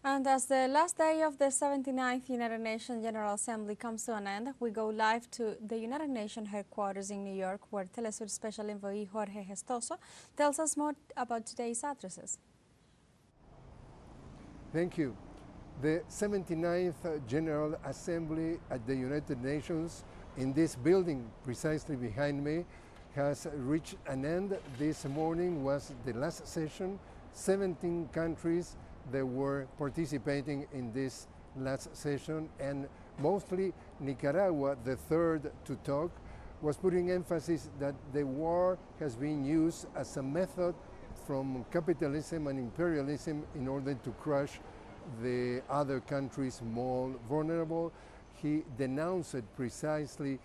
And as the last day of the 79th United Nations General Assembly comes to an end, we go live to the United Nations headquarters in New York, where teleSUR Special Envoy Jorge Gestoso tells us more about today's addresses. Thank you. The 79th General Assembly at the United Nations in this building precisely behind me has reached an end. This morning was the last session. 17 countries that were participating in this last session, and mostly Nicaragua, the third to talk, was putting emphasis that the war has been used as a method from capitalism and imperialism in order to crush the other countries more vulnerable. He denounced precisely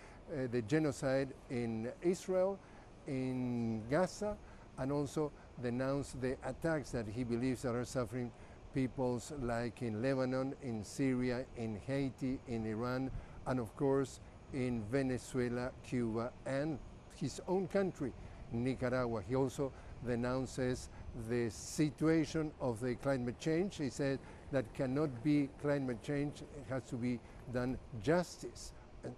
the genocide in Israel, in Gaza, and also denounced the attacks that he believes are suffering peoples like in Lebanon, in Syria, in Haiti, in Iran, and of course in Venezuela, Cuba, and his own country, Nicaragua. He also denounces the situation of the climate change. He said that cannot be climate change, it has to be done justice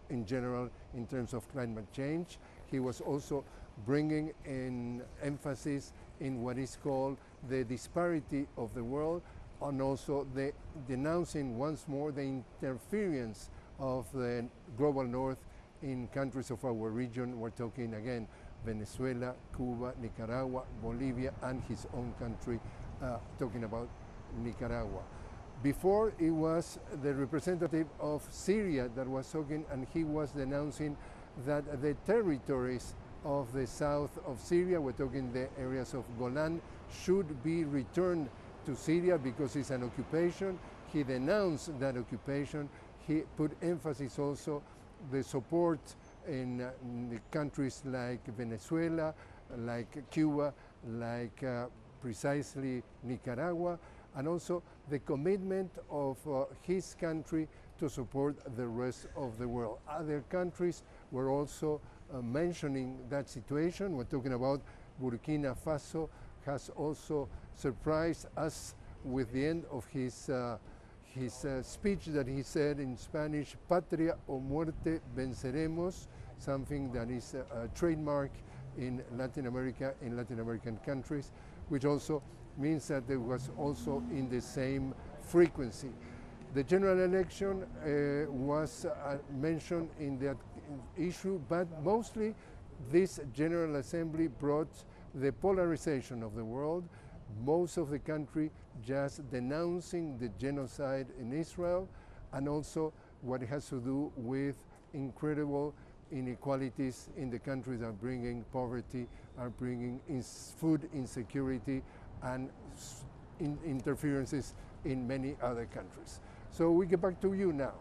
in general in terms of climate change. He was also bringing in emphasis in what is called the disparity of the world, and also the denouncing once more the interference of the global north in countries of our region. We're talking again Venezuela, Cuba, Nicaragua, Bolivia, and his own country, talking about Nicaragua. Before, it was the representative of Syria that was talking, and he was denouncing that the territories of the south of Syria, we're talking the areas of Golan, should be returned to Syria because it's an occupation. He denounced that occupation. He put emphasis also the support in the countries like Venezuela, like Cuba, like precisely Nicaragua, and also the commitment of his country to support the rest of the world. Other countries were also mentioning that situation. We're talking about Burkina Faso has also surprised us with the end of his speech that he said in Spanish, "Patria o muerte venceremos," something that is a trademark in Latin America, in Latin American countries, which also means that it was also in the same frequency. The general election was mentioned in that issue, but mostly this General Assembly brought the polarization of the world. Most of the country just denouncing the genocide in Israel, and also what has to do with incredible inequalities in the countries are bringing poverty, are bringing food insecurity, and interferences in many other countries. So we get back to you now.